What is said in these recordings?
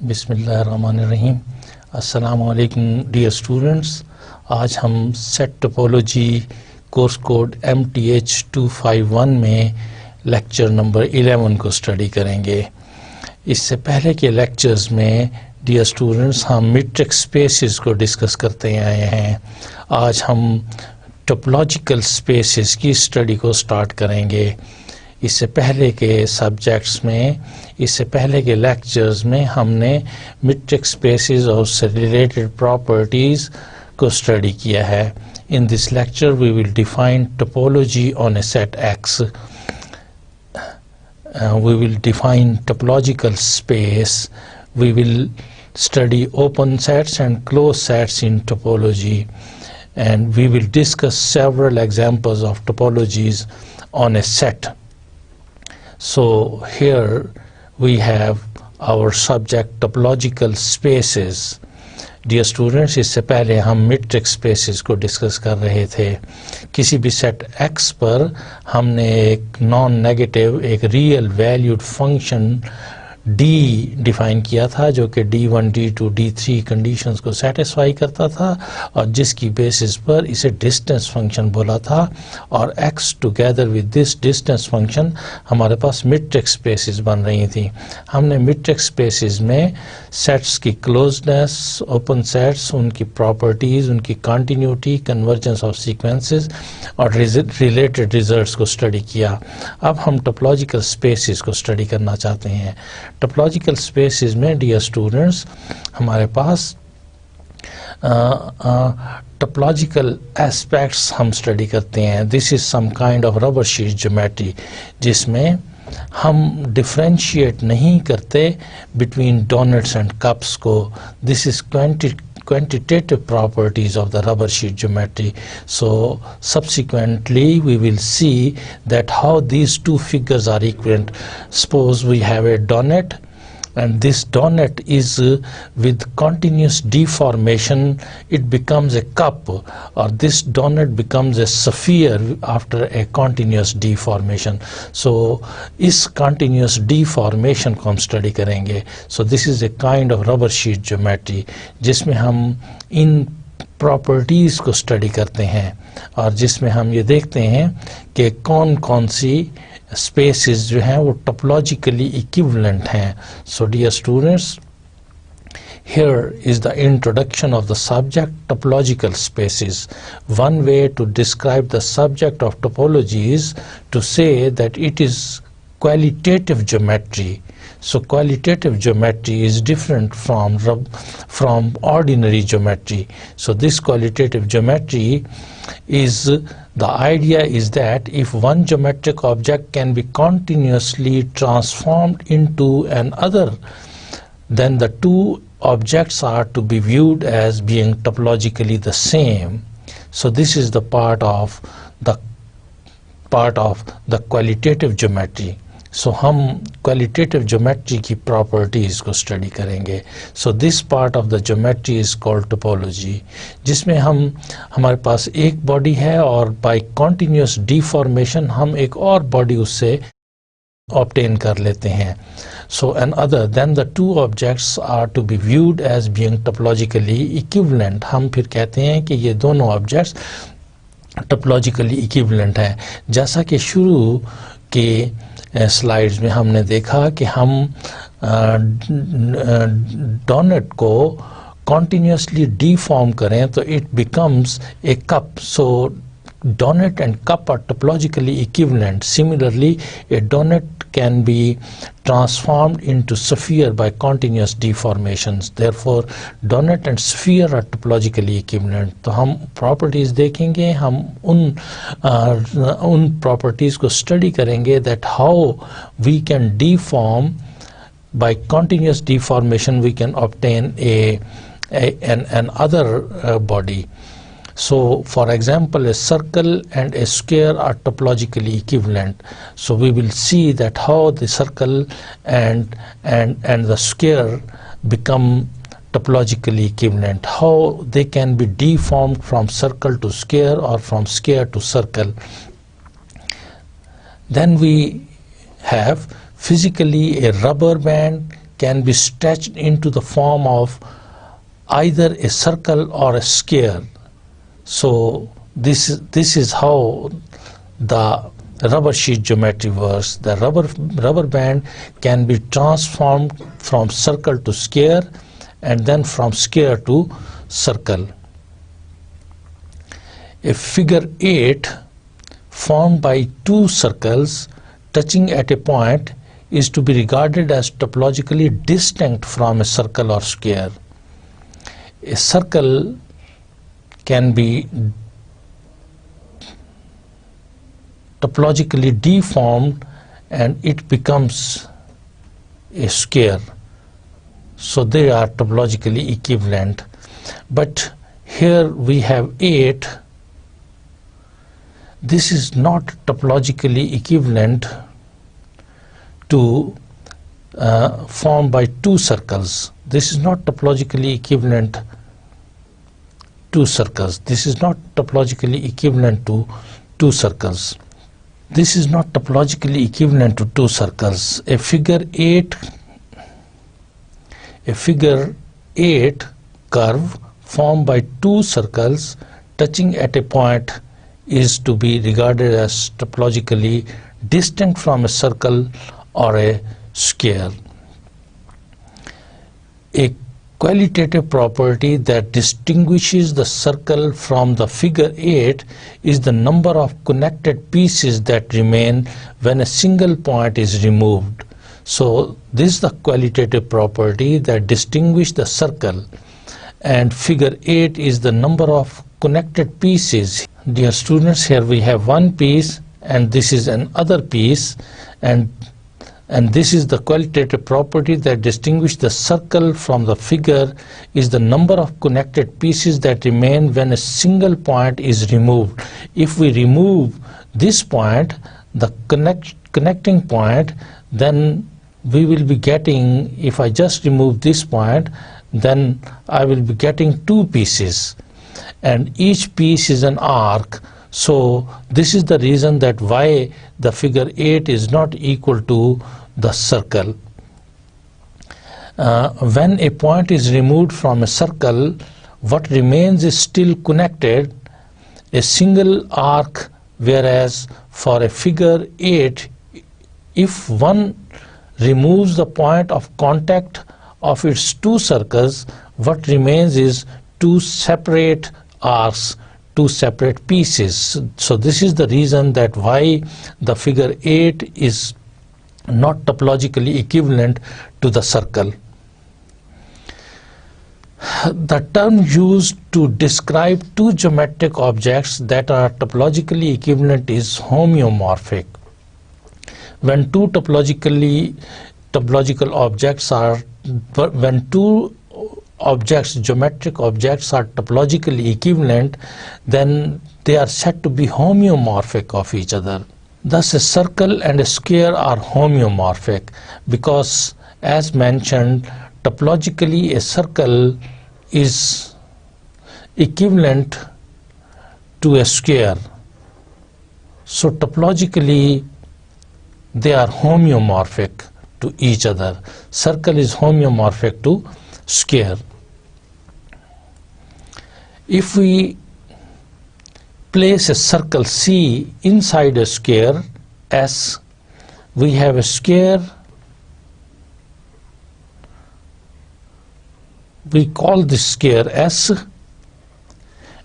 बिस्मिल्लाहिर्रहमानिर्रहीम। अस्सलाम वालेकुम डियर स्टूडेंट्स। आज हम set topology course code MTH251 में लेक्चर नंबर 11 को स्टडी करेंगे। इससे पहले के लेक्चर्स में डियर स्टूडेंट्स हम मैट्रिक्स स्पेसेस को डिस्कस करते आए हैं। आज हम टोपोलॉजिकल स्पेसेस की स्टडी को स्टार्ट करेंगे। इससे पहले के सब्जेक्ट्स में, इससे पहले के लेक्चर्स में हमने मैट्रिक्स स्पेसेस और उससे रिलेटेड प्रॉपर्टीज़ को स्टडी किया है। In this lecture we will define topology on a set X. We will define topological space. We will study open sets and closed sets in topology, and we will discuss several examples of topologies on a set. So here we have our subject topological spaces. Dear students, इससे पहले हम matrix spaces को discuss कर रहे थे। किसी भी set X पर हमने एक नॉन नेगेटिव, एक real valued function D define किया था, जो कि D1, D2, D3 कंडीशंस को सेटिस्फाई करता था और जिसकी बेसिस पर इसे डिस्टेंस फंक्शन बोला था। और X together with this distance function हमारे पास मैट्रिक्स स्पेसेस बन रही थी। हमने मैट्रिक्स स्पेसेस में सेट्स की क्लोजनेस, ओपन सेट्स, उनकी प्रॉपर्टीज़, उनकी कंटिन्यूटी, कन्वर्जेंस ऑफ सीक्वेंसेस और रिलेटेड रिजल्ट्स को स्टडी किया। अब हम टोपोलॉजिकल स्पेसेस को स्टडी करना चाहते हैं। टोपोलॉजिकल स्पेसेस में डियर स्टूडेंट्स हमारे पास टोपोलॉजिकल एस्पेक्ट्स हम स्टडी करते हैं। This is some kind of rubber sheet geometry, जिसमें हम डिफरेंशिएट नहीं करते बिटवीन डोनट्स एंड कप्स को। दिस इज quantitative properties of the rubber sheet geometry. So subsequently we will see that how these two figures are equivalent. Suppose we have a donut and this donut is with continuous deformation, it becomes a cup, or this donut becomes a sphere after a continuous deformation. So इस continuous deformation को हम study करेंगे। So this is a kind of rubber sheet geometry, जिसमें हम इन properties को study करते हैं और जिसमें हम ये देखते हैं कि कौन कौन सी स्पेसेस जो हैं वो टोपोलॉजिकली इक्विवेलेंट हैं। So dear students, here is the introduction of the subject topological spaces. One way to describe the subject of topology is to say that it is qualitative geometry. So qualitative geometry is different from ordinary geometry. So this qualitative geometry is, the idea is that if one geometric object can be continuously transformed into another, then the two objects are to be viewed as being topologically the same. So this is the part of the qualitative geometry. So हम qualitative geometry की properties को study करेंगे। So this part of the geometry is called topology, जिसमें हमारे पास एक body है और by continuous deformation हम एक और body उससे obtain कर लेते हैं। So and other then the two objects are to be viewed as being topologically equivalent. हम फिर कहते हैं कि ये दोनों objects topologically equivalent हैं। जैसा कि शुरू के स्लाइड्स में हमने देखा कि हम डोनट को continuously deform करें तो it becomes a cup. So donut and cup are topologically equivalent. Similarly, a donut can be transformed into sphere by continuous deformations. Therefore, donut and sphere are topologically equivalent. तो हम properties देखेंगे, हम उन properties को study करेंगे that how we can deform by continuous deformation. We can obtain an other body. So for example, a circle and a square are topologically equivalent. So we will see that how the circle and the square become topologically equivalent, how they can be deformed from circle to square or from square to circle. Then we have physically a rubber band can be stretched into the form of either a circle or a sphere. So this is how the rubber sheet geometry works. The rubber band can be transformed from circle to sphere and then from sphere to circle. A figure 8 formed by two circles touching at a point is to be regarded as topologically distinct from a circle or sphere. A circle can be topologically deformed and it becomes a sphere. So they are topologically equivalent. But here we have 8. This is not topologically equivalent to formed by two circles. This is not topologically equivalent to circles. This is not topologically equivalent to two circles. This is not topologically equivalent to two circles. A figure 8 curve formed by two circles touching at a point is to be regarded as topologically distinct from a circle or a sphere. A qualitative property that distinguishes the circle from the figure 8 is the number of connected pieces that remain when a single point is removed. So this is the qualitative property that distinguishes the circle, and figure 8 is the number of connected pieces. Dear students, here we have one piece and this is another piece, and this is the qualitative property that distinguishes the circle from the figure is the number of connected pieces that remain when a single point is removed. If we remove this point, the connecting point, then we will be getting, if I just remove this point, then I will be getting two pieces, and each piece is an arc. So this is the reason that why the figure 8 is not equal to the circle. When a point is removed from a circle, what remains is still connected, a single arc, whereas for a figure 8, if one removes the point of contact of its two circles, what remains is two separate arcs, two separate pieces. So this is the reason that why the figure 8 is not topologically equivalent to the circle. The term used to describe two geometric objects that are topologically equivalent is homeomorphic. When two geometric objects are topologically equivalent, then they are said to be homeomorphic of each other. Thus a circle and a sphere are homeomorphic because, as mentioned, topologically a circle is equivalent to a sphere. So topologically they are homeomorphic to each other. Circle is homeomorphic to sphere. If we place a circle C inside a sphere S, we have a sphere, we call this sphere S,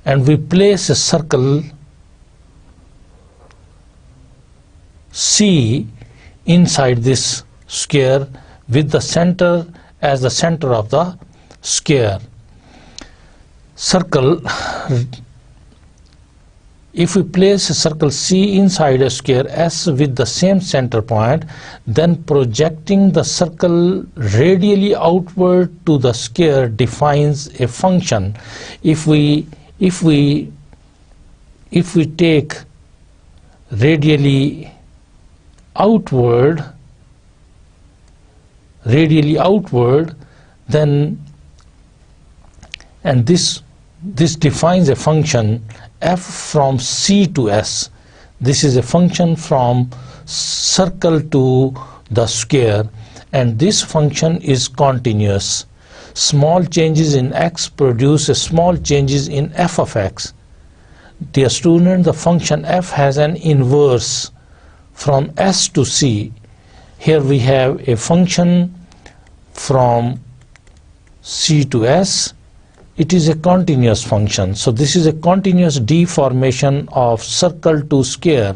and we place a circle C inside this sphere with the center as the center of the sphere. If we place a circle C inside a sphere S with the same center point, then projecting the circle radially outward to the sphere defines a function. If we take radially outward, then, and this defines a function f from C to S. This is a function from circle to the sphere, and this function is continuous. Small changes in x produce small changes in f of x. Dear student, the function f has an inverse from s to c. Here we have a function from c to s. It is a continuous function. So this is a continuous deformation of circle to square,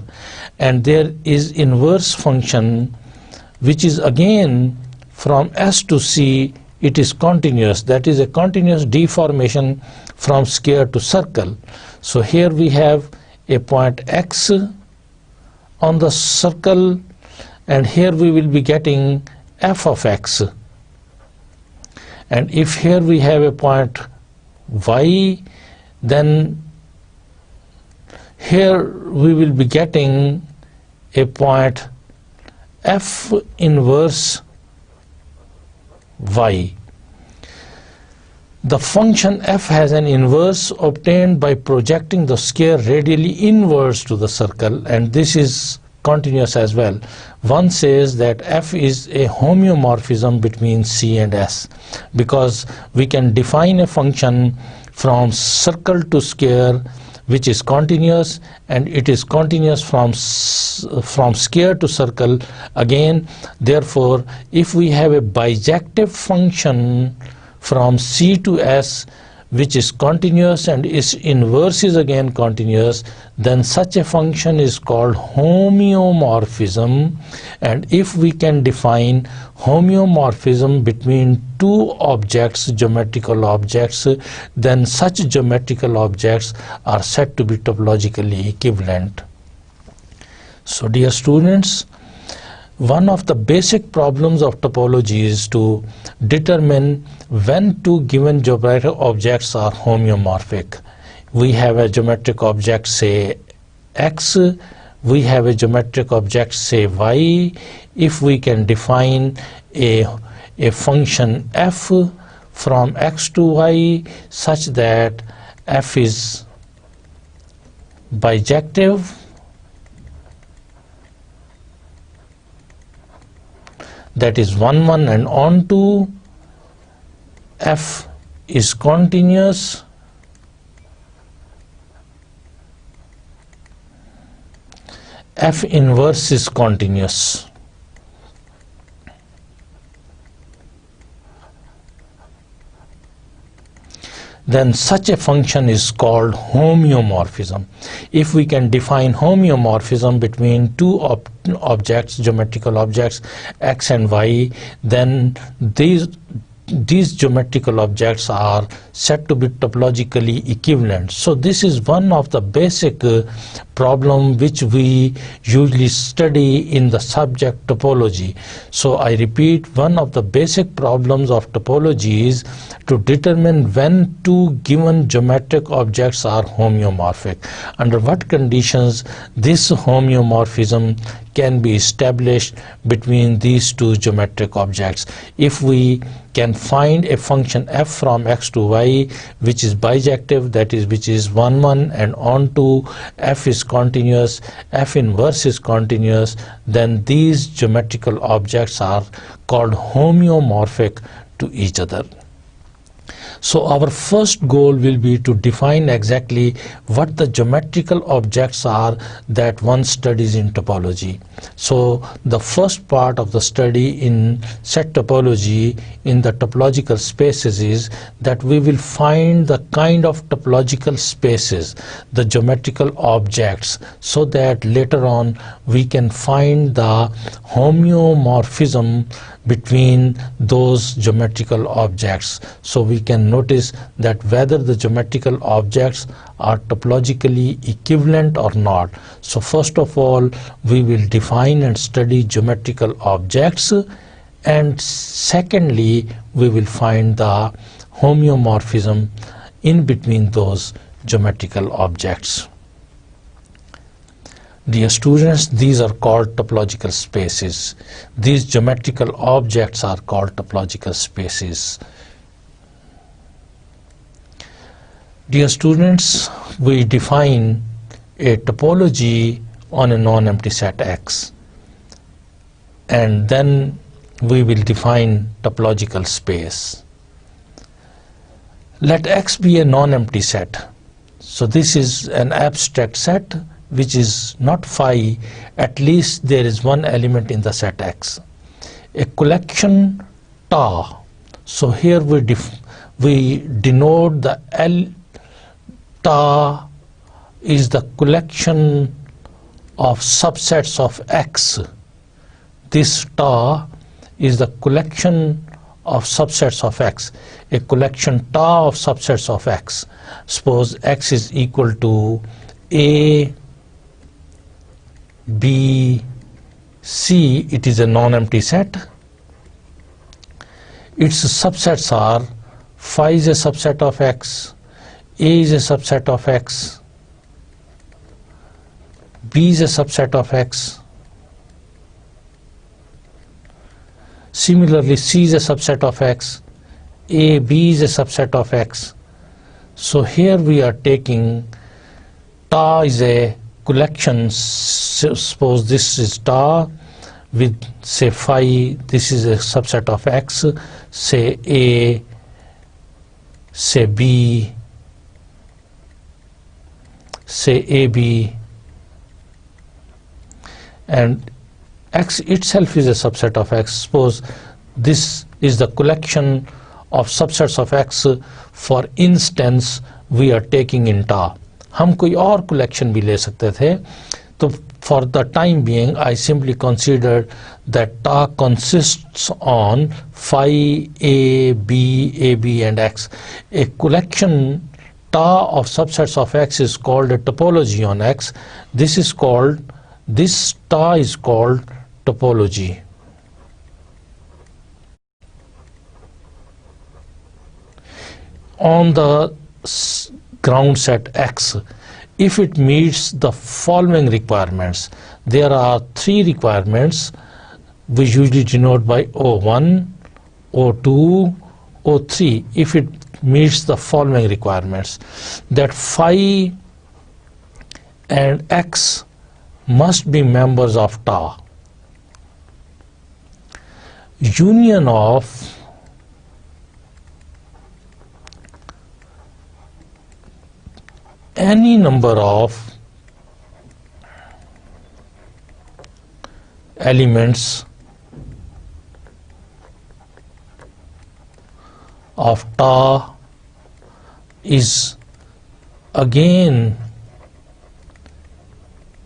and there is inverse function which is again from s to c. It is continuous. That is a continuous deformation from square to circle. So here we have a point x on the circle, and here we will be getting f of x. And if here we have a point y, then here we will be getting a point f inverse y. The function f has an inverse obtained by projecting the square radially inwards to the circle, and this is continuous as well. One says that f is a homeomorphism between c and s, because we can define a function from circle to square which is continuous, and it is continuous from square to circle again. Therefore, if we have a bijective function from c to s which is continuous and its inverse is again continuous, then such a function is called homeomorphism. And if we can define homeomorphism between two objects, geometrical objects, then such geometrical objects are said to be topologically equivalent. So dear students, one of the basic problems of topology is to determine when two given geometric objects are homeomorphic. We have a geometric object, say x, we have a geometric object, say y. If we can define a function f from x to y such that f is bijective, that is 1, 1 and on to, f is continuous, f inverse is continuous. Then such a function is called homeomorphism. If we can define homeomorphism between two objects, geometrical objects x and y, then these geometrical objects are said to be topologically equivalent. So this is one of the basic problem which we usually study in the subject topology. So I repeat, one of the basic problems of topology is to determine when two given geometric objects are homeomorphic. Under what conditions this homeomorphism can be established between these two geometric objects. If we can find a function f from x to y which is bijective, that is which is 1, 1 and on to, f is continuous, f inverse is continuous, then these geometrical objects are called homeomorphic to each other. So our first goal will be to define exactly what the geometrical objects are that one studies in topology. So the first part of the study in set topology in the topological spaces is that we will find the kind of topological spaces, the geometrical objects, so that later on we can find the homeomorphism between those geometrical objects. So we can notice that whether the geometrical objects are topologically equivalent or not. So first of all, we will define and study geometrical objects, and secondly, we will find the homeomorphism in between those geometrical objects. Dear students, these are called topological spaces. These geometrical objects are called topological spaces. Dear students, we define a topology on a non-empty set X, and then we will define topological space. Let X be a non-empty set. So this is an abstract set which is not phi, at least there is one element in the set X. A collection ta. So here we denote the L ta is the collection of subsets of X. This ta is the collection of subsets of X. A collection ta of subsets of X. Suppose X is equal to A, B, C. It is a non-empty set. Its subsets are phi is a subset of X, A is a subset of X, B is a subset of X. Similarly, C is a subset of X, A, B is a subset of X. So here we are taking ta is a collection. Suppose this is ta with say phi, this is a subset of X, say A, say B, say AB, and X itself is a subset of X. Suppose this is the collection of subsets of X. For instance, we are taking in ta. हम कोई और collection भी ले सकते थे. तो for the time being, I simply considered that ta consists on phi A, B, AB, and X. A collection ta of subsets of X is called a topology on X. This ta is called topology. On the ground set X, if it meets the following requirements, there are three requirements we usually denote by O1, O2, O3. If it meets the following requirements, that phi and X must be members of ta. Union of any number of elements of ta is again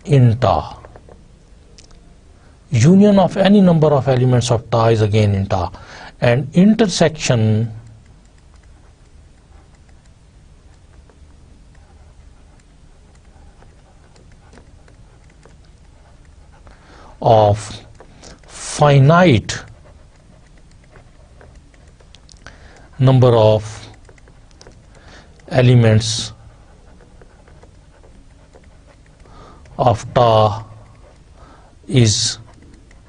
in ta. Union of any number of elements of ta is again in ta, and intersection of finite number of elements of ta is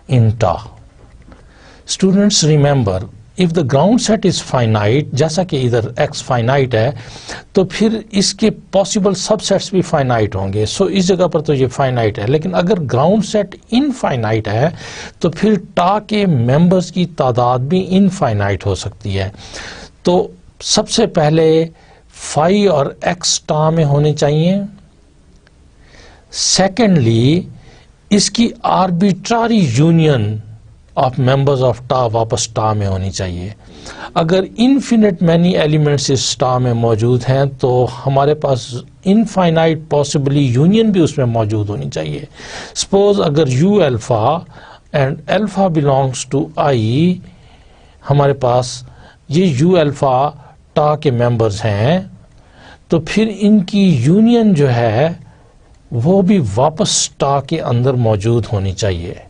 in ta. Students, remember, if the ground set is finite, जैसा कि इधर x finite है, तो फिर इसके possible subsets भी finite होंगे. So इस जगह पर तो ये finite है, लेकिन अगर ground set infinite है, तो फिर ta के members की तादाद भी infinite हो सकती है. तो सबसे पहले phi और x ta में होने चाहिए. Secondly, इसकी arbitrary union of members of ta वापस ta में होनी चाहिए. अगर infinite many elements इस ta में मौजूद हैं, तो हमारे पास infinite possibly union भी उसमें मौजूद होनी चाहिए. Suppose अगर u alpha and alpha belongs to I, हमारे पास ये u alpha ta के members हैं, तो फिर इनकी union जो है वो भी वापस ta के अंदर मौजूद होनी चाहिए.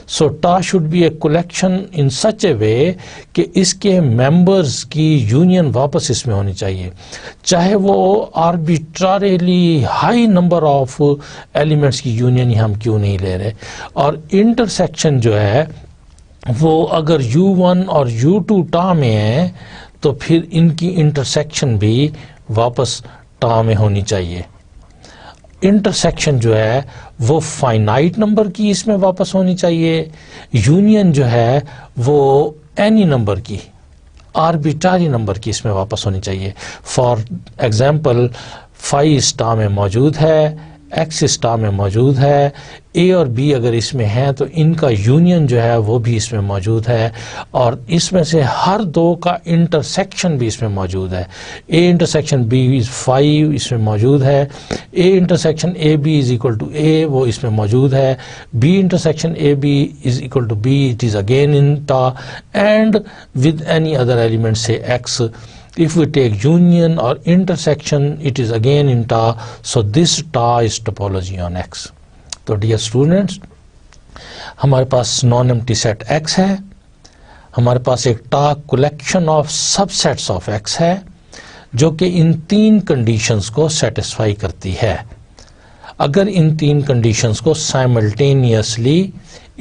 So ta should be a collection in such a way कि इसके members की union वापस इसमें होनी चाहिए, चाहे वो arbitrarily high number of elements की union ही हम क्यों नहीं ले रहे. और intersection जो है वो अगर u1 और u2 ta में है, तो फिर इनकी intersection भी वापस ta में होनी चाहिए. इंटरसेक्शन जो है वो फाइनाइट नंबर की इसमें वापस होनी चाहिए, यूनियन जो है वो एनी नंबर की, आर्बिट्रारी नंबर की इसमें वापस होनी चाहिए। फॉर एग्जांपल 5 स्टार में मौजूद है, एक्स स्टार में मौजूद है, ए और बी अगर इसमें हैं तो इनका यूनियन जो है वो भी इसमें मौजूद है, और इसमें से हर दो का इंटरसेक्शन भी इसमें मौजूद है। ए इंटरसेक्शन बी इज़ 5 इसमें मौजूद है, A intersection A B is equal to A वो इसमें मौजूद है, B intersection A B is equal to B it is again in tau, and with any other element से X. If we take union or intersection, it is again in TA. So this TA is topology on X. तो dear students, हमारे पास non empty set X है, हमारे पास एक TA collection of subsets of X है जो कि इन 3 conditions को satisfy करती है। अगर इन 3 कंडीशंस को साइमल्टेनियसली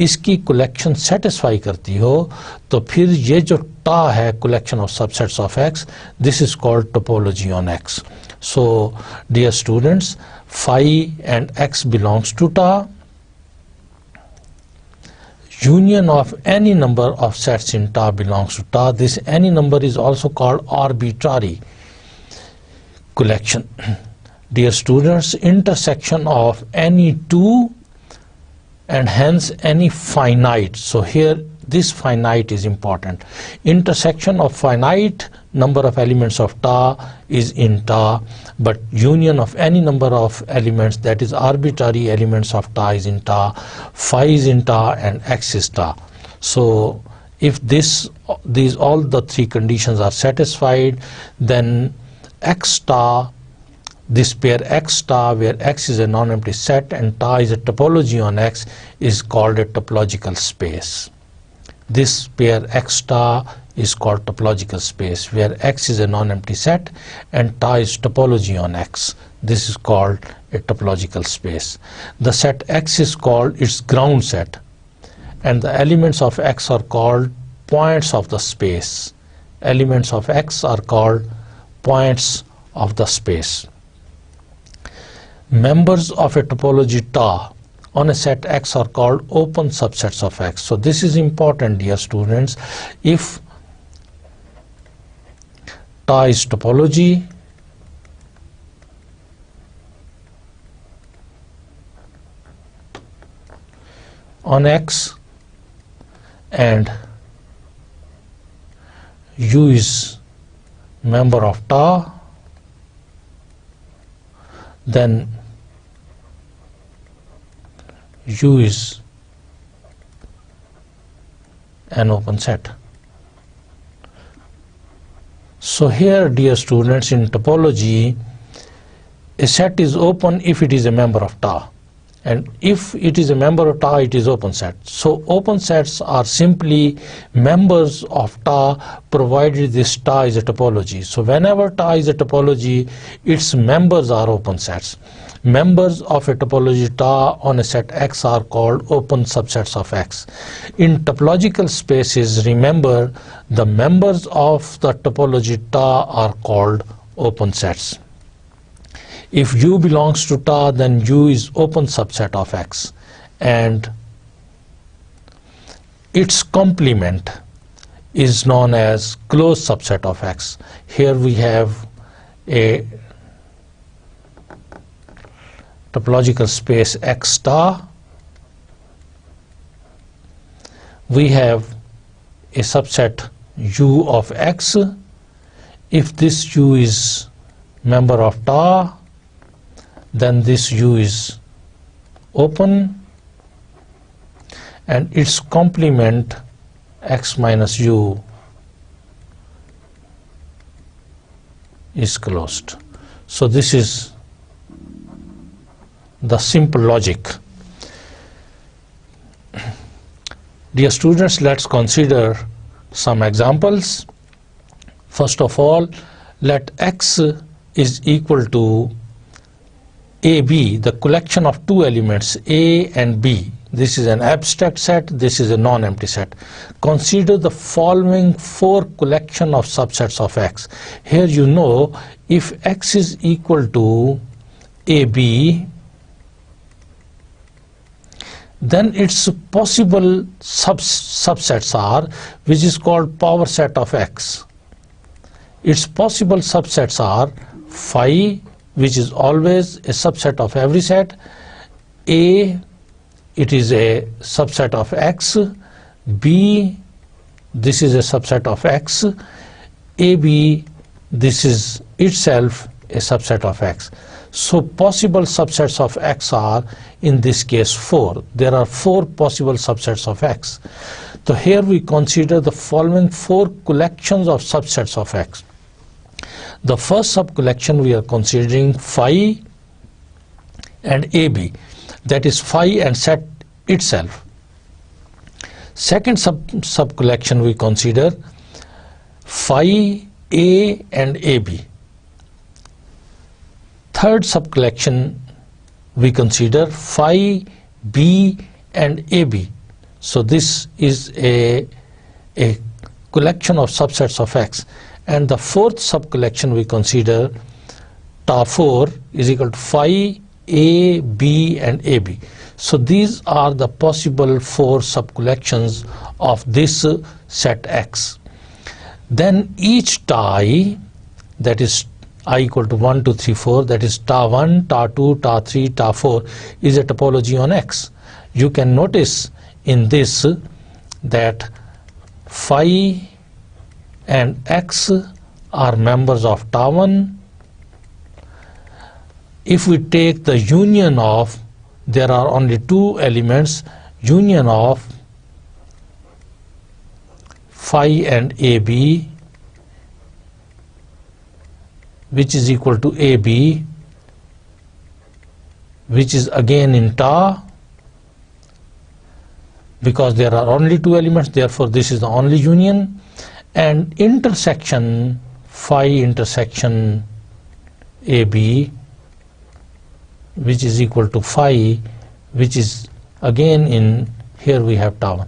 इसकी कलेक्शन सेटिस्फाई करती हो तो फिर ये जो टा है collection of subsets of X, this is called topology on X. So dear students, phi and X belongs to tau. Union of any number of sets in TA belongs to TA. This any number is also called arbitrary collection. Dear students, intersection of any two and hence any finite. So here this finite is important. Intersection of finite number of elements of TA is in TA, but union of any number of elements, that is arbitrary elements of TA, is in TA. Phi is in TA and X is TA. So if these all the 3 conditions are satisfied, then X TA, this pair X TA, where X is a non-empty set and TA is a topology on X, is called a topological space. This pair X TA is called topological space, where X is a non-empty set and TA is topology on X. This is called a topological space. The set X is called its ground set, and the elements of X are called points of the space. Elements of X are called points of the space. Members of a topology TA on a set X are called open subsets of X. So this is important, dear students. If TA is topology, on X and U is member of TA, then U is an open set. So here, dear students, in topology, a set is open if it is a member of TA, and if it is a member of TA, it is open set. So open sets are simply members of TA, provided this TA is a topology. So whenever TA is a topology, its members are open sets. Members of a topology TA on a set X are called open subsets of X. In topological spaces, remember, the members of the topology TA are called open sets. If U belongs to TA, then U is open subset of X, and its complement is known as closed subset of X. Here we have a topological space X star. We have a subset U of X. If this U is member of TA, then this U is open, and its complement X minus U is closed. So this is the simple logic. Dear students, let's consider some examples. First of all, let X is equal to AB, the collection of 2 elements A and B. This is an abstract set, this is a non-empty set. Consider the following 4 collection of subsets of X. Here you know, if X is equal to AB, then its possible subsets are, which is called power set of X. Its possible subsets are phi, which is always a subset of every set, A, it is a subset of X, B, this is a subset of X, AB, this is itself a subset of X. So possible subsets of X are, in this case, 4. There are 4 possible subsets of X. So here we consider the following 4 collections of subsets of X. The first subcollection we are considering phi and AB, that is phi and set itself. Second subcollection we consider phi A and AB. Third subcollection we consider phi B and AB. So this is a collection of subsets of X. And the fourth subcollection we consider tau 4 is equal to phi A, B and AB. So these are the possible 4 subcollections of this set X. Then each tie, that is I equal to 1, 2, 3, 4, that is tau 1, tau 2, tau 3, tau 4 is a topology on X. You can notice in this that phi and X are members of tau 1. If we take the union of, there are only 2 elements, union of phi and AB, which is equal to AB, which is again in tau, because there are only 2 elements, therefore this is the only union, and intersection phi intersection AB, which is equal to phi, which is again in, here we have tau 1,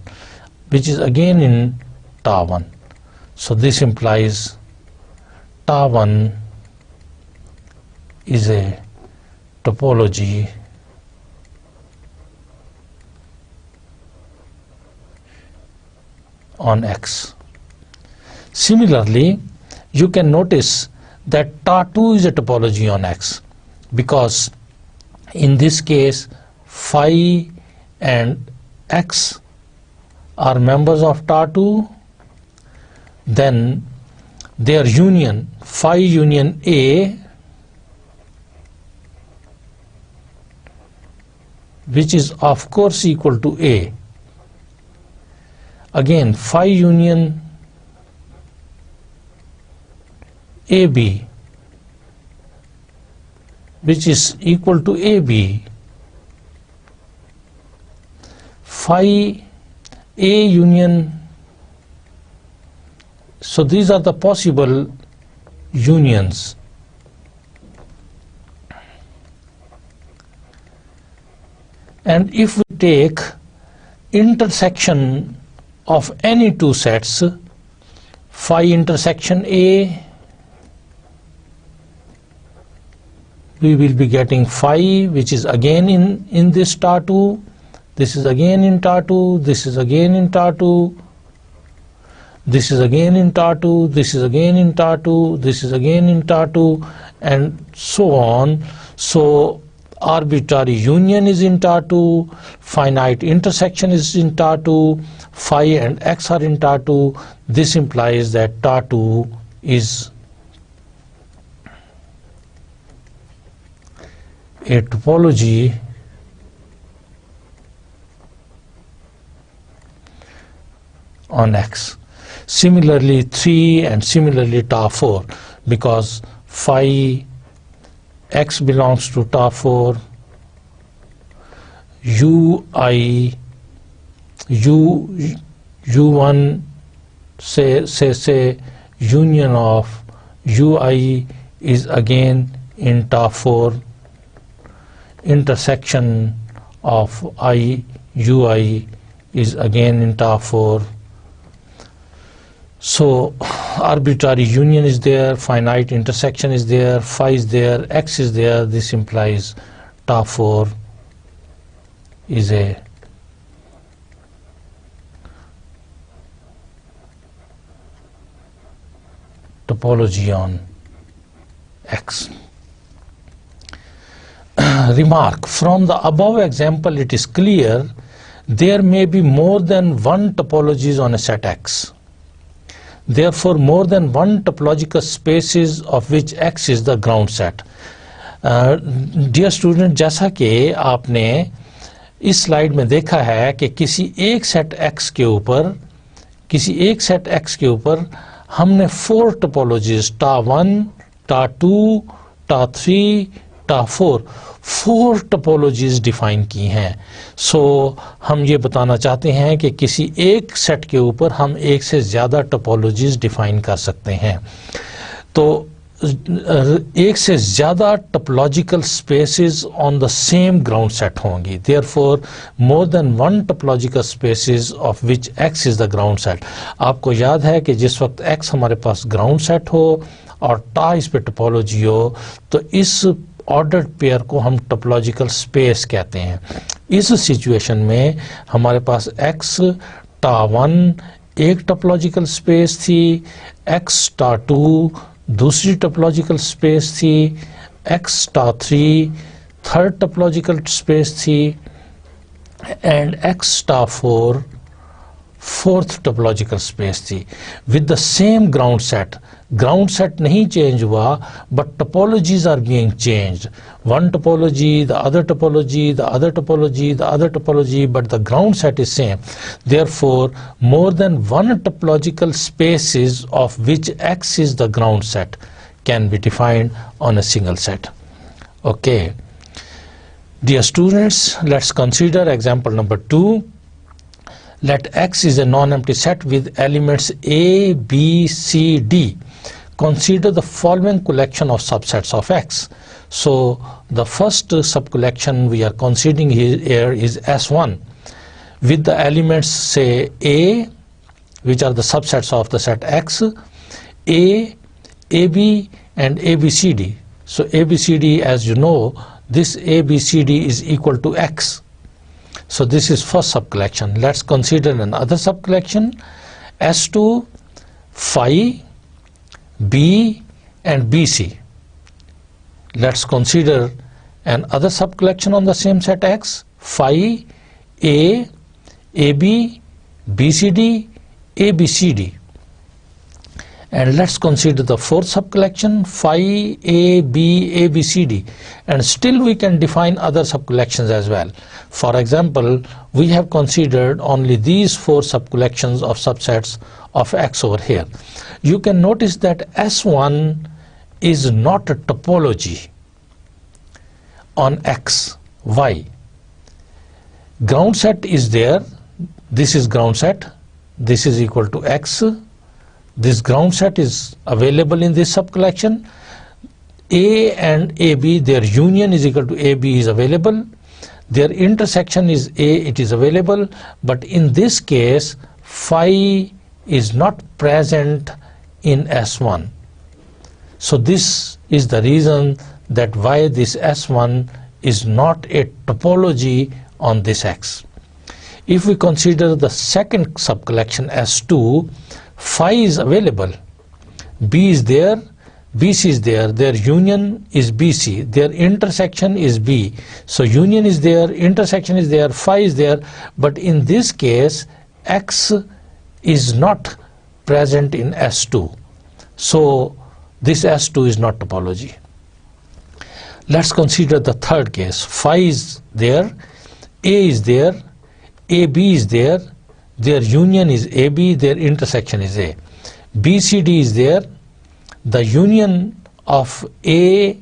which is again in tau 1. So this implies tau 1 is a topology on X. Similarly, you can notice that tau 2 is a topology on X, because in this case phi and X are members of tau 2, then their union, phi union A, which is of course equal to A. Again, phi union AB, which is equal to AB. Phi A union, so these are the possible unions. And if we take intersection of any 2 sets, phi intersection A, we will be getting phi, which is again in this tau 2, this is again in tau 2, this is again in tau 2, this is again in tau 2, this is again in tau 2, this is again in tau 2, and so on. So arbitrary union is in tau 2, finite intersection is in tau 2, phi and X are in tau 2. This implies that tau 2 is a topology on X. Similarly 3 and similarly tau 4, because phi X belongs to tau 4, UI, U1, say union of UI is again in tau 4, intersection of UI is again in tau 4. So arbitrary union is there, finite intersection is there, phi is there, X is there. This implies tau 4 is a topology on X. Remark: from the above example it is clear there may be more than one topologies on a set X. Therefore more than one topological spaces of which X is the ground set. Dear student, जैसा कि आपने इस slide में देखा है कि किसी एक सेट X के ऊपर हमने 4 टोपोलॉजीज टा1, टा2, टा3, टा4 4 टोपोलॉजीज डिफाइन की हैं. सो हम ये बताना चाहते हैं कि किसी एक सेट के ऊपर हम एक से ज़्यादा टोपोलॉजीज डिफाइन कर सकते हैं. तो एक से ज़्यादा topological spaces on the same ground set होंगी. Therefore more than one topological spaces of which X is the ground set. आपको याद है कि जिस वक्त X हमारे पास ग्राउंड सेट हो और टा इस पे टोपोलॉजी हो तो इस ऑर्डर्ड पेयर को हम टोपोलॉजिकल स्पेस कहते हैं. इस सिचुएशन में हमारे पास X टा1 एक टोपोलॉजिकल स्पेस थी, X टा2 दूसरी टोपोलॉजिकल स्पेस थी, X टा3 थर्ड टोपोलॉजिकल स्पेस थी एंड X टा4 फोर्थ टोपोलॉजिकल स्पेस थी. With the same ground set नहीं चेंज हुआ but topologies are being changed. One topology, the other topology, the other topology, the other topology, but the ground set is same. Therefore more than one topological spaces of which X is the ground set can be defined on a single set. Okay, dear students, let's consider example number 2. Let X is a non-empty set with elements A, B, C, D. Consider the following collection of subsets of X. So the first subcollection we are considering here is S1 with the elements say A, which are the subsets of the set X, A, AB and ABCD. So ABCD, as you know, this ABCD is equal to X. So this is first subcollection. Let's consider another subcollection, S2, Phi, B and BC. Let's consider another subcollection on the same set X, Phi, A, AB, BCD, ABCD. And let's consider the fourth subcollection, Phi, A, B, ABCD, and still we can define other subcollections as well. For example, we have considered only these 4 subcollections of subsets of X over here. You can notice that S1 is not a topology on X. Why? Ground set is there. This is ground set. This is equal to X. This ground set is available in this subcollection. A and AB, their union is equal to AB is available. Their intersection is A, it is available. But in this case, Phi is not present in S1. So this is the reason that why this S1 is not a topology on this X. If we consider the second subcollection S2, Phi is available, B is there, BC is there, their union is BC, their intersection is B. So union is there, intersection is there, Phi is there, but in this case X is not present in S2. So this S2 is not topology. Let's consider the third case. Phi is there, A is there, AB is there, their union is AB, their intersection is A. BCD is there, the union of A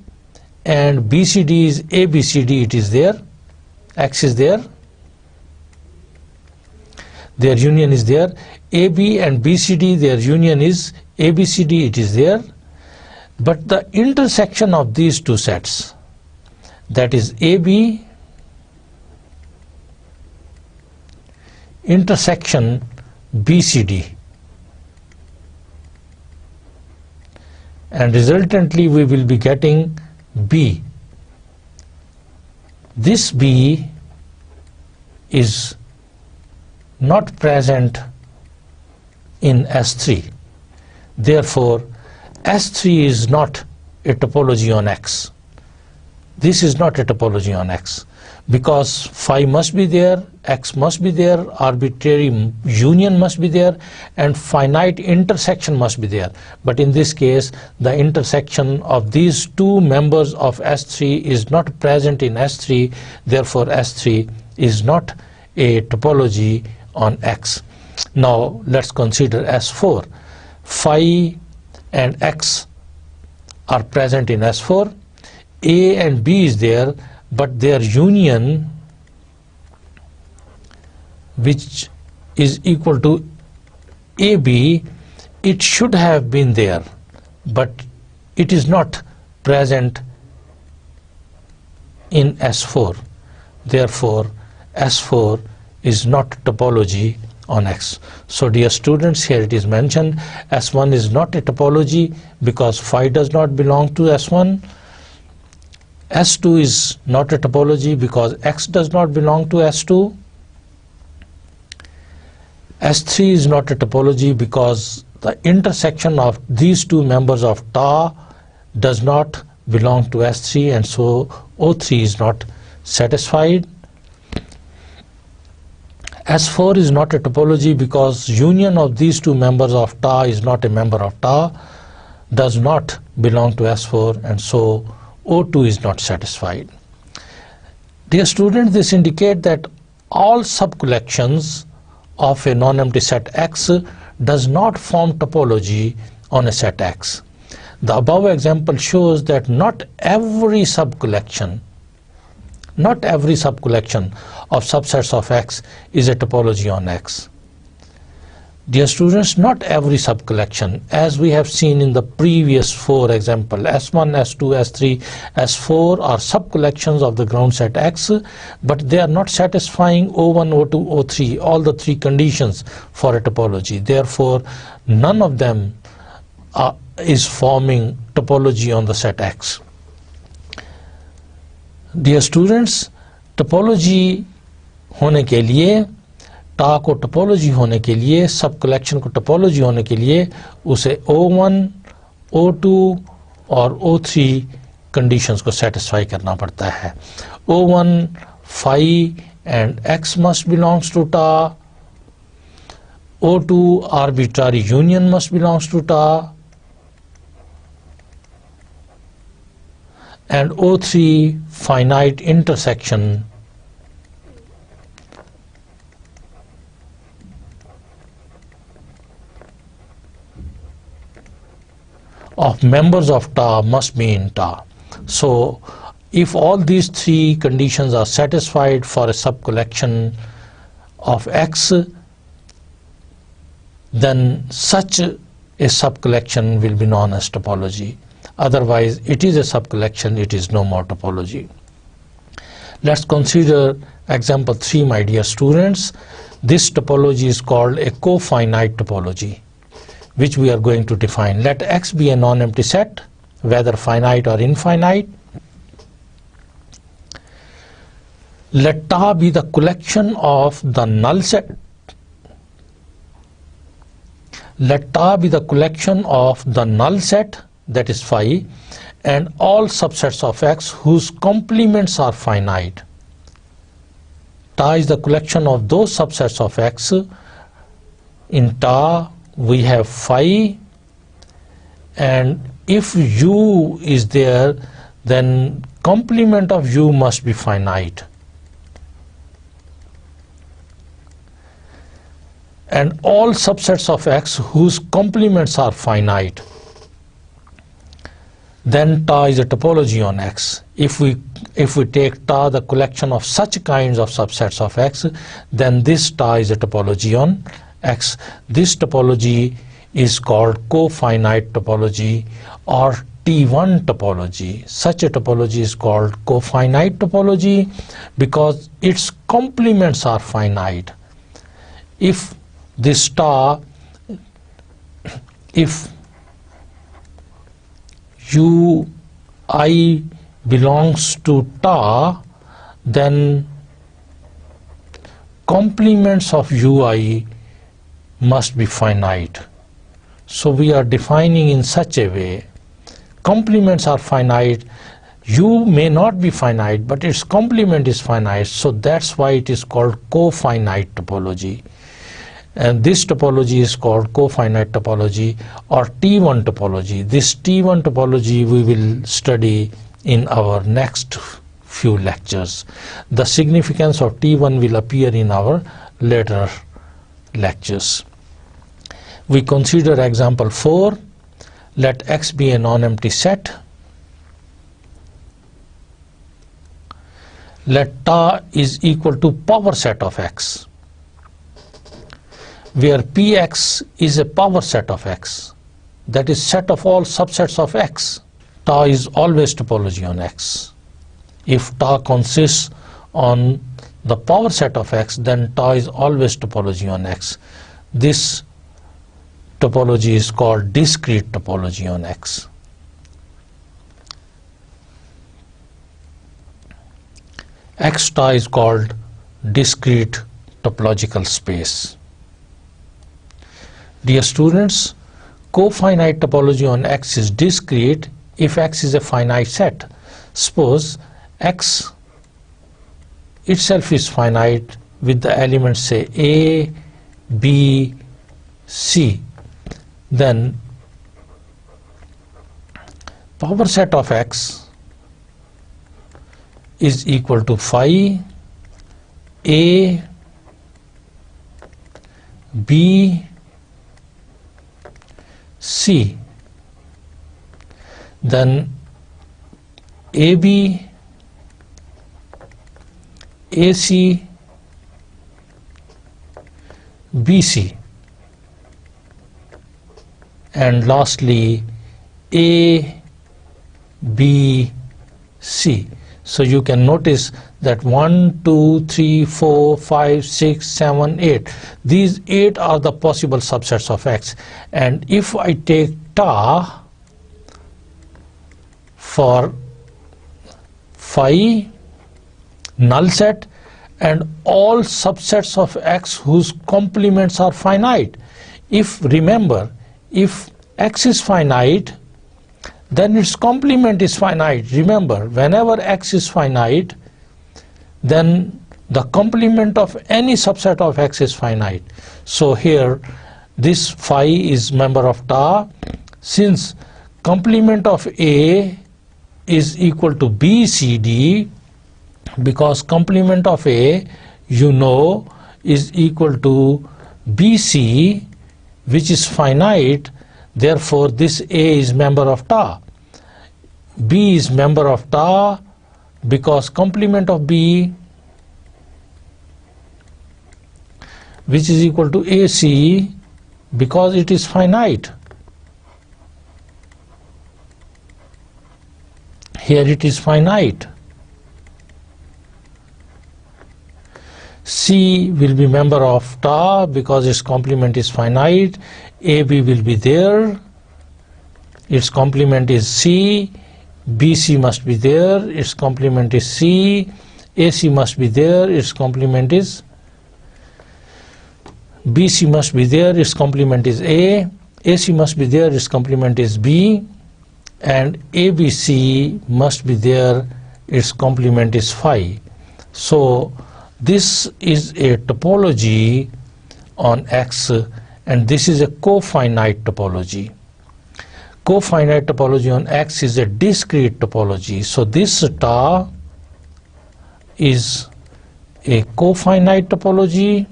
and BCD is ABCD, it is there, X is there, their union is there, AB and BCD, their union is ABCD, it is there, but the intersection of these two sets, that is AB intersection BCD, and resultantly we will be getting B. This B is not present in S3. Therefore S3 is not a topology on X. This is not a topology on X because phi must be there, X must be there, arbitrary union must be there, and finite intersection must be there. But in this case, the intersection of these two members of S3 is not present in S3, therefore S3 is not a topology on X. Now let's consider S4. Phi and X are present in S4. A and B is there, but their union, which is equal to AB, it should have been there, but it is not present in S4. Therefore, S4 is not topology on X. So dear students, here it is mentioned S1 is not a topology because phi does not belong to S1. S2 is not a topology because X does not belong to S2. S3 is not a topology because the intersection of these two members of Ta does not belong to S3, and so O3 is not satisfied. S4 is not a topology because union of these two members of Ta is not a member of Ta, does not belong to S4, and so O2 is not satisfied. Dear students, this indicates that all subcollections of a non-empty set X does not form topology on a set X. The above example shows that not every subcollection of subsets of X is a topology on X. Dear students, not every subcollection, as we have seen in the previous four examples, S1, S2, S3, S4 are subcollections of the ground set X, but they are not satisfying O1, O2, O3, all the three conditions for a topology. Therefore, none of them is forming topology on the set X. Dear students, topology होने के लिए, टा को topology होने के लिए, सब collection को टोपोलॉजी होने के लिए उसे O1, O2 और O3 कंडीशंस को सेटिस्फाई करना पड़ता है. O1 phi and X must belongs to Ta. O2 arbitrary union must belongs to Ta. And O3 finite intersection of members of Ta must be in Ta. So if all these three conditions are satisfied for a subcollection of X, then such a subcollection will be known as topology. Otherwise, it is a subcollection, it is no more topology. Let's consider example 3, my dear students. This topology is called a cofinite topology, which we are going to define. Let X be a non-empty set, whether finite or infinite. Let Ta be the collection of the null set. Let Ta be the collection of the null set, that is phi, and all subsets of X whose complements are finite. Ta is the collection of those subsets of X. In Ta we have phi, and if U is there, then complement of U must be finite. And all subsets of X whose complements are finite, then Ta is a topology on X. If we take Ta the collection of such kinds of subsets of X, then this Ta is a topology on X. This topology is called cofinite topology or T1 topology. Such a topology is called cofinite topology because its complements are finite. If this Ta, if Ui belongs to Ta, then complements of Ui must be finite. So we are defining in such a way, complements are finite, U may not be finite, but its complement is finite, so that's why it is called cofinite topology. And this topology is called cofinite topology or T1 topology. This T1 topology we will study in our next few lectures. The significance of T1 will appear in our later lectures. We consider example 4. Let X be a non-empty set. Let ta is equal to power set of X, where Px is a power set of X, that is set of all subsets of X. Ta is always topology on X. If ta consists on the power set of X, then ta is always topology on X. This topology is called discrete topology on X. X ta is called discrete topological space. Dear students, cofinite topology on X is discrete if X is a finite set. Suppose X itself is finite with the elements say A, B, C. Then power set of X is equal to phi A, B, C. Then AB, AC, BC, and lastly A, B, C. So you can notice that 1, 2, 3, 4, 5, 6, 7, 8. These 8 are the possible subsets of X. And if I take ta for phi, null set, and all subsets of X whose complements are finite. If remember, if X is finite, then its complement is finite. Remember, whenever X is finite, then the complement of any subset of X is finite. So here this phi is member of ta. Since complement of A is equal to BCD, because complement of A, you know, is equal to BC, which is finite, therefore this A is member of ta. B is member of ta because complement of B, which is equal to AC, because it is finite. Here it is finite. C will be member of ta because its complement is finite. AB will be there, its complement is C. BC must be there, its complement is C. AC must be there, its complement is BC must be there, its complement is A. AC must be there, its complement is B. And ABC must be there, its complement is phi. So this is a topology on X, and this is a cofinite topology. Cofinite topology on X is a discrete topology. So this ta is a cofinite topology,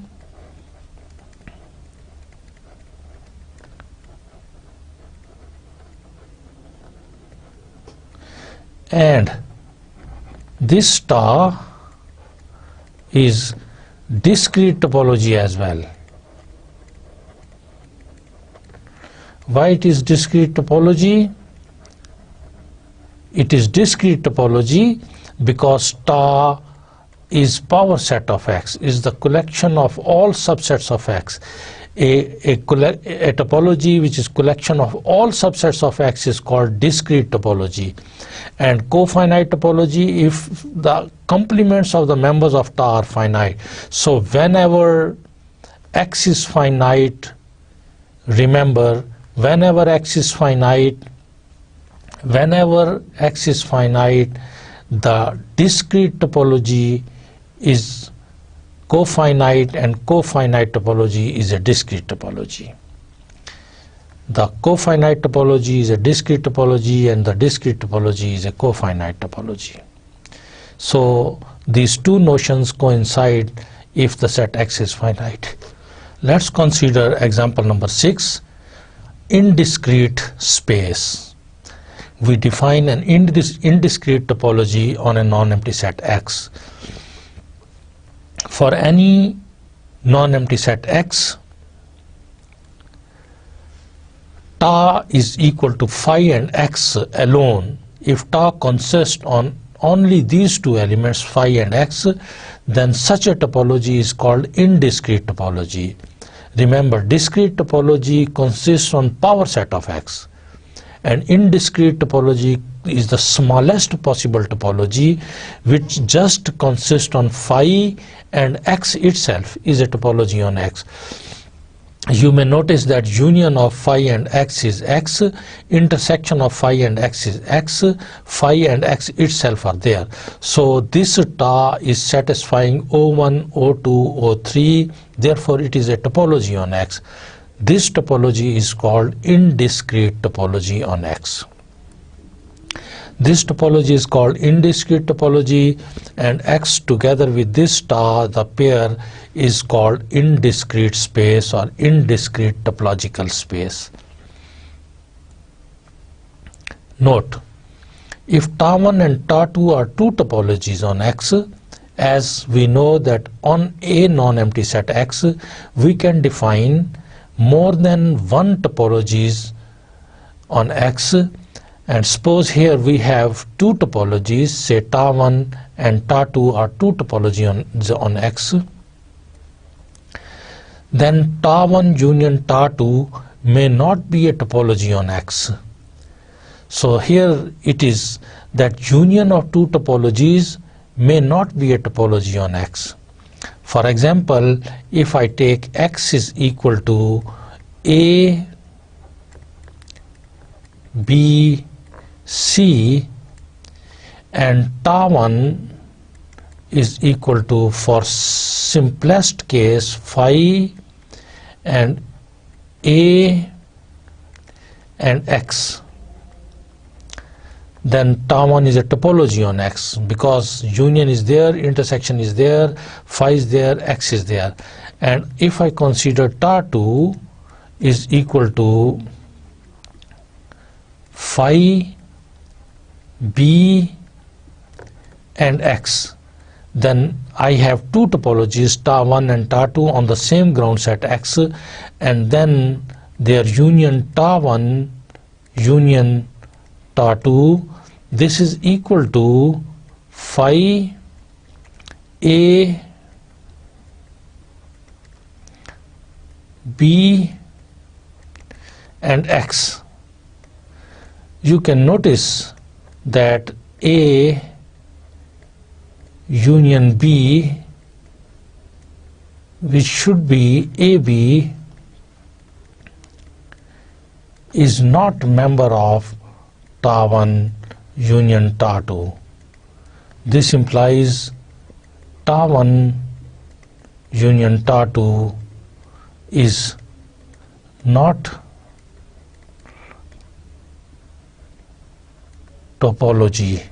and this ta is discrete topology as well. Why it is discrete topology? It is discrete topology because ta is power set of X, is the collection of all subsets of X. A topology which is collection of all subsets of X is called discrete topology. And cofinite topology if the complements of the members of ta are finite. So whenever X is finite, remember whenever x is finite, the discrete topology is cofinite, and cofinite topology is a discrete topology. The cofinite topology is a discrete topology, and the discrete topology is a cofinite topology. So these two notions coincide if the set X is finite. Let's consider example number 6, indiscrete space. We define an indiscrete topology on a non-empty set X. For any non-empty set X, tau is equal to phi and x alone. If tau consists on only these two elements, phi and x, then such a topology is called indiscrete topology. Remember, discrete topology consists on power set of x, and indiscrete topology is the smallest possible topology, which just consists on phi, and x itself is a topology on x. You may notice that union of phi and x is x, intersection of phi and x is x, phi and x itself are there. So this tau is satisfying O1, O2, O3, therefore it is a topology on x. This topology is called indiscrete topology on x. This topology is called indiscrete topology, and x together with this tau, the pair, is called indiscrete space or indiscrete topological space. Note, if tau1 and tau2 are two topologies on X, as we know that on a non-empty set X, we can define more than one topologies on X. And suppose here we have two topologies, say tau1 and tau2 are two topologies on X. Then tau1 union tau2 may not be a topology on X. So here it is that union of two topologies may not be a topology on X. For example, if I take X is equal to A, B, C, and tau1 is equal to, for simplest case, phi and A and X, then tau1 is a topology on X, because union is there, intersection is there, phi is there, X is there. And if I consider tau2 is equal to phi, B and X, then I have two topologies, tau1 and tau2, on the same ground set X, and then their union tau1 union tau2, this is equal to phi A, B and X. You can notice that A union B, which should be AB, is not member of tau1 union tau2. This implies tau1 union tau2 is not topology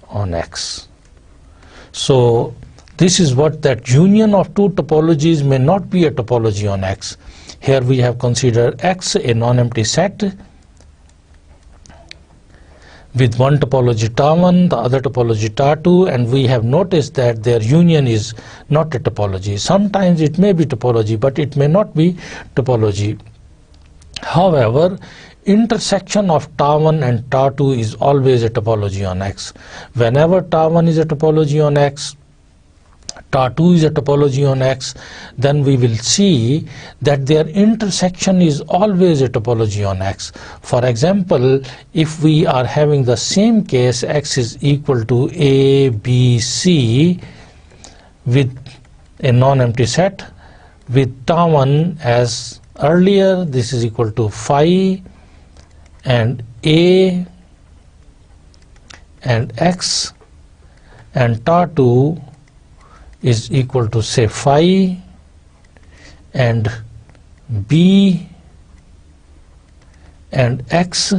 on X. So this is what that union of two topologies may not be a topology on X. Here we have considered X a non-empty set with one topology tau1, the other topology tau2, and we have noticed that their union is not a topology. Sometimes it may be topology, but it may not be topology. However, intersection of tau1 and tau2 is always a topology on X. Whenever tau1 is a topology on X, tau2 is a topology on X, then we will see that their intersection is always a topology on X. For example, if we are having the same case, X is equal to A, B, C with a non-empty set with tau1 as earlier, this is equal to phi and a and x, and tau2 is equal to say phi and b and x.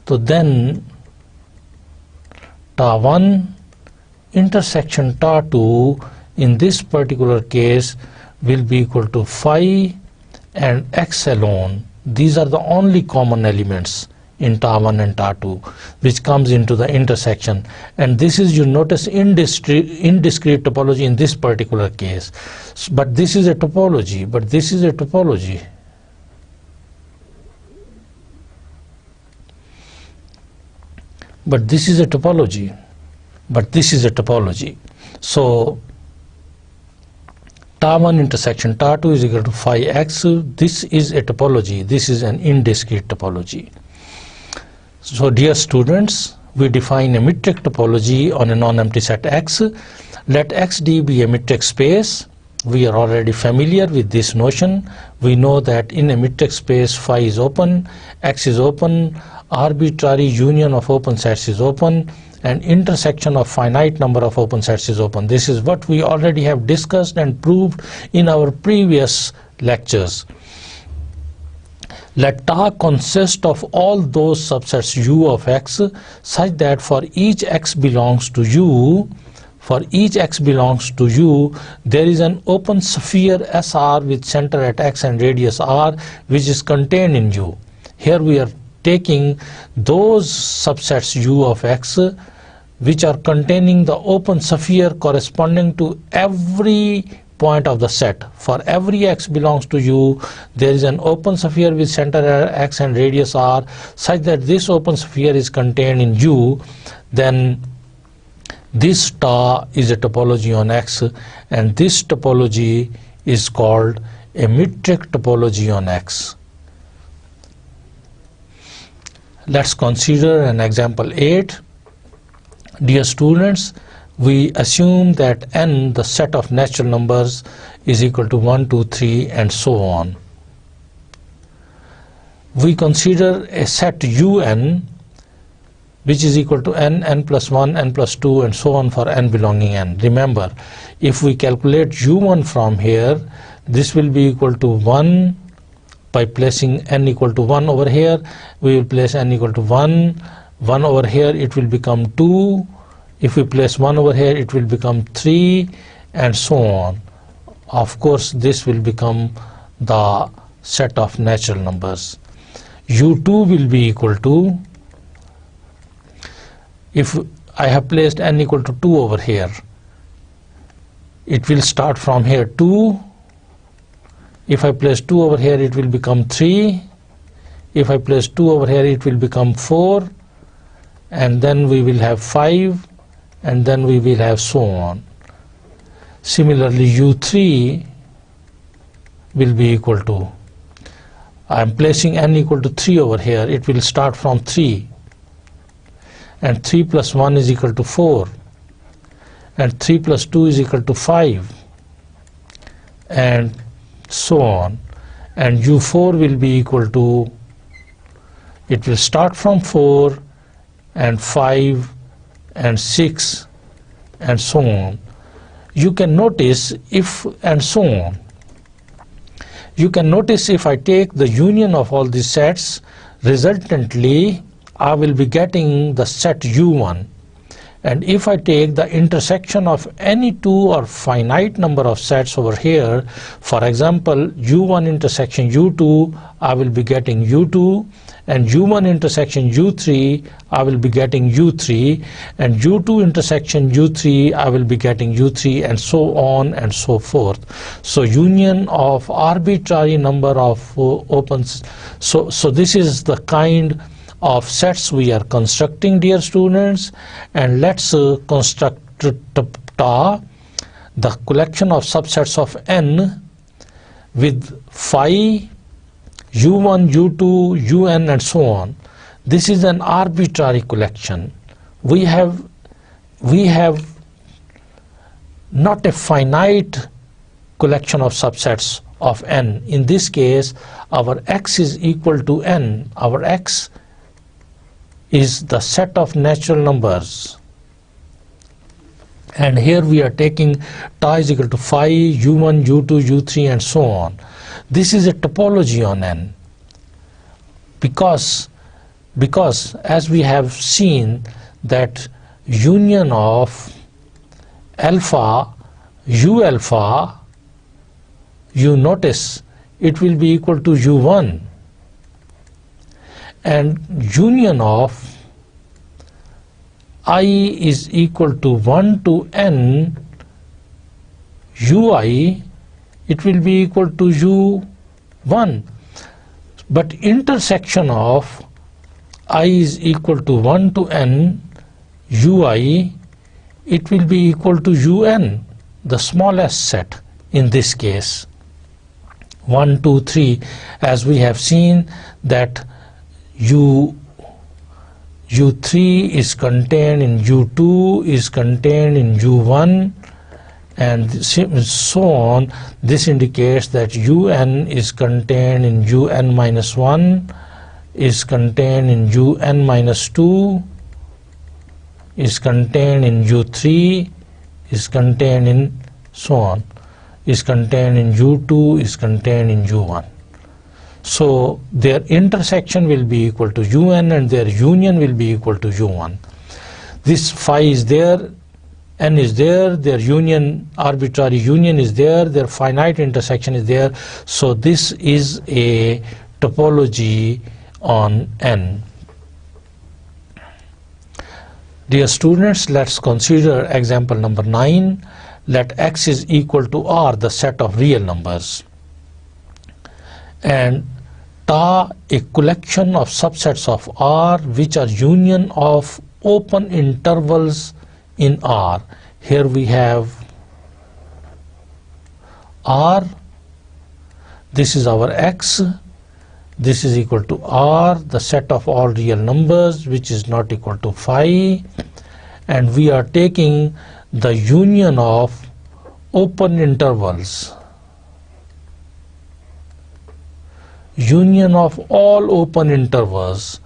So then tau1 intersection tau2 in this particular case will be equal to phi and x alone. These are the only common elements in tau1 and tau2 which comes into the intersection, and this is, you notice, indiscrete topology in this particular case. But this is a topology, but this is a topology. But this is a topology. But this is a topology. So tau1 intersection tau2 is equal to phi x. This is a topology. This is an indiscrete topology. So dear students, we define a metric topology on a non-empty set X. Let XD be a metric space. We are already familiar with this notion. We know that in a metric space phi is open, X is open, arbitrary union of open sets is open, and intersection of finite number of open sets is open. This is what we already have discussed and proved in our previous lectures. Let tau consist of all those subsets U of X such that for each X belongs to U, there is an open sphere SR with center at X and radius R which is contained in U. Here we are taking those subsets U of X which are containing the open sphere corresponding to every point of the set. For every X belongs to U, there is an open sphere with center at X and radius R such that this open sphere is contained in U. Then this tau is a topology on X, and this topology is called a metric topology on X. Let's consider an example 8. Dear students, we assume that n, the set of natural numbers, is equal to 1, 2, 3 and so on. We consider a set un which is equal to n, n plus 1, n plus 2 and so on for n belonging n. Remember, if we calculate u1 from here, this will be equal to 1 by placing n equal to 1 over here. We will place n equal to 1 over here, it will become 2. If we place 1 over here, it will become 3 and so on. Of course, this will become the set of natural numbers. u2 will be equal to, if I have placed n equal to 2 over here, it will start from here 2. If I place 2 over here, it will become 3. If I place 2 over here, it will become 4. And then we will have 5. And then we will have so on. Similarly, u3 will be equal to, I am placing n equal to 3 over here, it will start from 3. And 3 plus 1 is equal to 4. And 3 plus 2 is equal to 5. And so on. And u4 will be equal to, it will start from 4 and 5 and 6 and so on. You can notice if, and so on. You can notice if I take the union of all these sets, resultantly I will be getting the set u1. And if I take the intersection of any two or finite number of sets over here, for example, u1 intersection u2, I will be getting u2, and u1 intersection u3, I will be getting u3, and u2 intersection u3, I will be getting u3, and so on and so forth. So union of arbitrary number of opens. So this is the kind of sets we are constructing, dear students. And let's construct tau, the collection of subsets of n with phi, u1, u2, un and so on. This is an arbitrary collection. We have not a finite collection of subsets of n. In this case, our x is equal to n. Our x is the set of natural numbers. And here we are taking tau is equal to phi, u1, u2, u3 and so on. This is a topology on n. Because as we have seen that union of alpha, u alpha, you notice it will be equal to u1, and union of I is equal to 1 to n ui, it will be equal to u1. But intersection of I is equal to 1 to n ui, it will be equal to un, the smallest set in this case. 1, 2, 3, as we have seen that u3 is contained in u2, is contained in u1, and so on. This indicates that un is contained in un minus 1, is contained in un minus 2, is contained in u3, is contained in so on, is contained in u2, is contained in u1. So their intersection will be equal to un and their union will be equal to u1. This phi is there, n is there, their union, arbitrary union is there, their finite intersection is there. So this is a topology on n. Dear students, let's consider example number 9. Let x is equal to r, the set of real numbers, and tau a collection of subsets of R which are union of open intervals in R. Here we have R, this is our x, this is equal to R, the set of all real numbers which is not equal to phi, and we are taking the union of open intervals, union of all open intervals,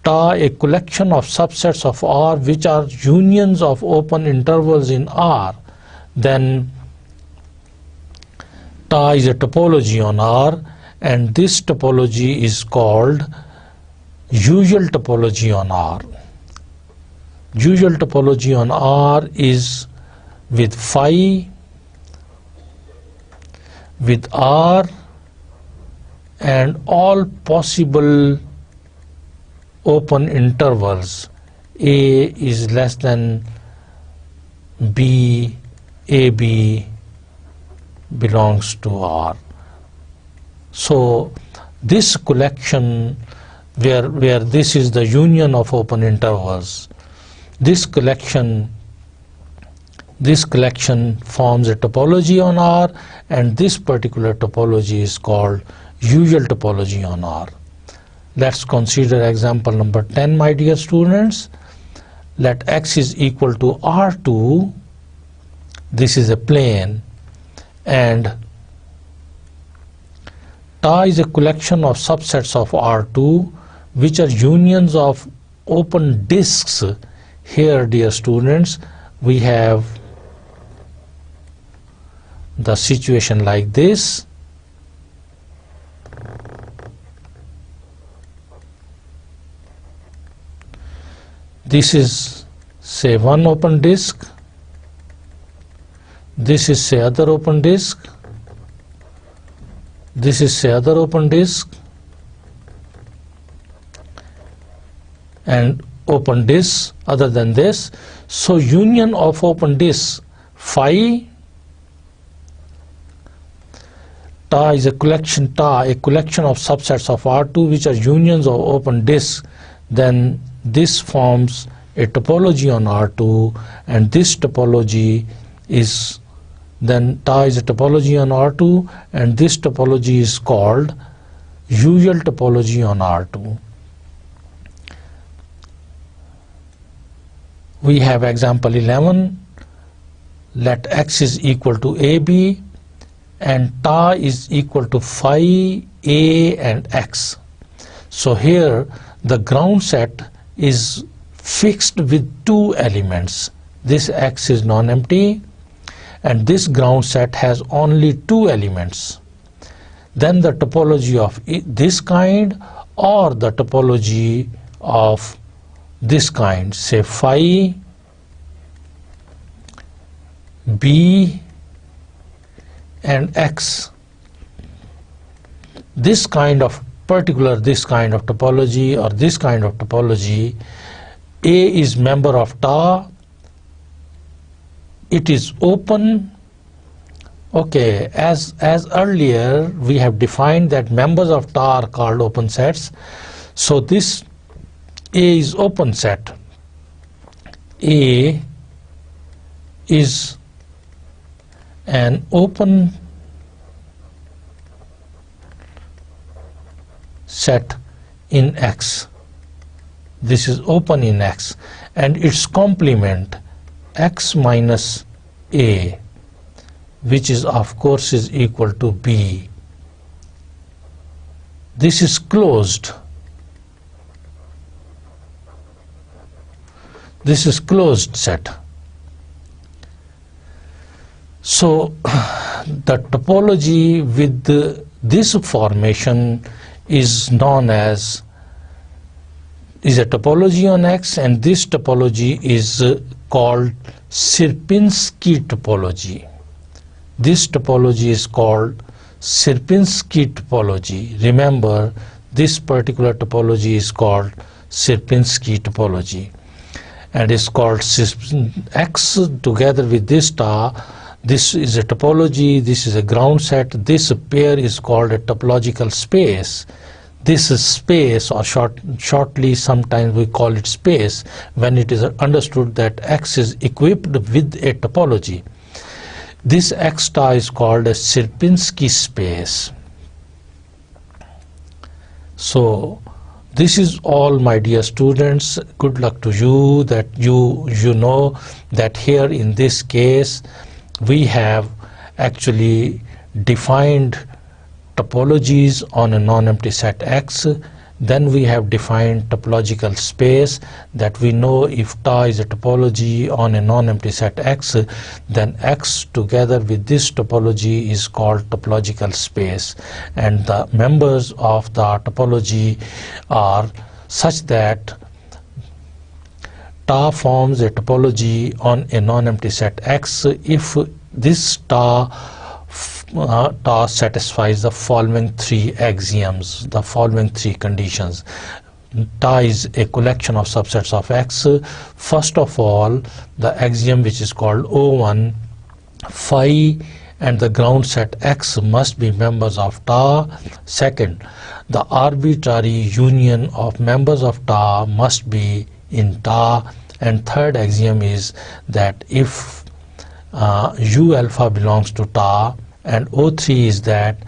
tau a collection of subsets of R which are unions of open intervals in R, then tau is a topology on R, and this topology is called usual topology on R. Usual topology on R is with phi, with R, and all possible open intervals. A is less than B, AB belongs to R. So this collection where this is the union of open intervals, this collection forms a topology on R, and this particular topology is called usual topology on R. Let's consider example number 10, my dear students. Let x is equal to R2, this is a plane, and tau is a collection of subsets of R2 which are unions of open disks. Here, dear students, we have the situation like this. This is, say, one open disk, this is, say, other open disk, this is, say, other open disk, and open disks other than this. So union of open disks, phi, tau is a collection of subsets of R2 which are unions of open disks, then this forms a topology on R2, and this topology is, then tau is a topology on R2, and this topology is called usual topology on R2. We have example 11. Let x is equal to AB, and ta is equal to phi, a and x. So here the ground set is fixed with two elements. This x is non-empty and this ground set has only two elements. Then the topology of this kind or the topology of this kind, say phi, b and x. This kind of topology or this kind of topology, A is member of ta, it is open. Okay, as earlier we have defined that members of ta are called open sets. So this A is open set. A is an open set in X. This is open in X and its complement X minus A, which is of course is equal to B. This is closed. This is closed set. So the topology with this formation is known as a topology on X, and this topology is called Sierpinski topology. This topology is called Sierpinski topology. Remember, this particular topology is called Sierpinski topology and is called X together with this ta. This is a topology, this is a ground set, this pair is called a topological space. This is space, or shortly sometimes we call it space, when it is understood that X is equipped with a topology. This X ta is called a Sierpinski space. So this is all, my dear students. Good luck to you, that you know that here in this case we have actually defined topologies on a non-empty set X. Then we have defined topological space, that we know if ta is a topology on a non-empty set X, then X together with this topology is called topological space, and the members of the topology are such that ta forms a topology on a non-empty set X if this ta satisfies the following three axioms, the following three conditions. Ta is a collection of subsets of X. First of all, the axiom which is called O1, phi and the ground set X must be members of ta. Second, the arbitrary union of members of ta must be in ta. And third axiom is that if U alpha belongs to ta, and O3 is that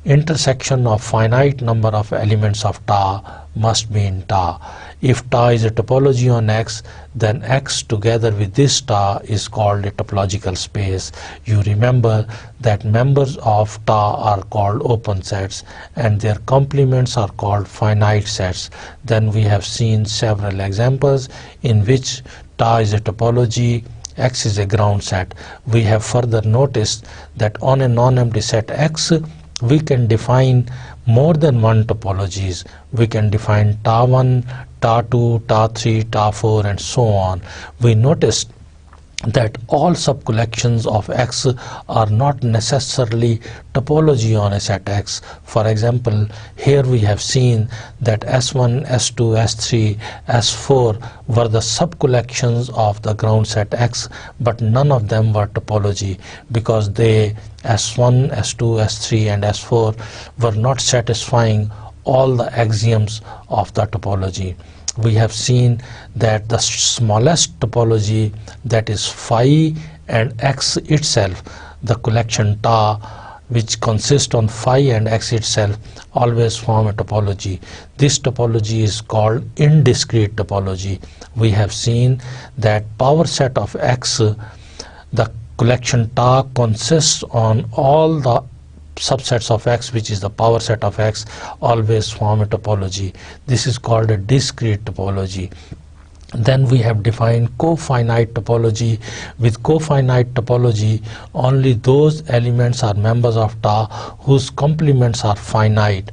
intersection of finite number of elements of ta must be in ta. If ta is a topology on X, then X together with this ta is called a topological space. You remember that members of ta are called open sets and their complements are called finite sets. Then we have seen several examples in which ta is a topology, X is a ground set. We have further noticed that on a non-empty set X, we can define more than one topologies. We can define ta1, ta2, ta3, ta4 and so on. We noticed that all subcollections of X are not necessarily topology on a set X. For example, here we have seen that S1, S2, S3, S4 were the subcollections of the ground set X, but none of them were topology because they, S1, S2, S3 and S4 were not satisfying all the axioms of the topology. We have seen that the smallest topology, that is phi and X itself, the collection ta which consists on phi and X itself, always form a topology. This topology is called indiscrete topology. We have seen that power set of X, the collection ta consists on all the subsets of X, which is the power set of X, always form a topology. This is called a discrete topology. Then we have defined cofinite topology. With cofinite topology, only those elements are members of tau whose complements are finite.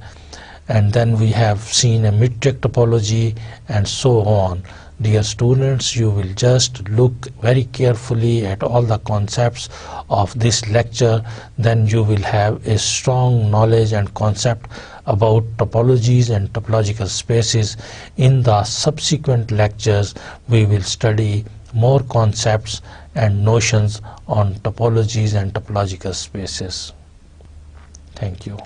And then we have seen a metric topology, and so on. Dear students, you will just look very carefully at all the concepts of this lecture, then you will have a strong knowledge and concept about topologies and topological spaces. In the subsequent lectures, we will study more concepts and notions on topologies and topological spaces. Thank you.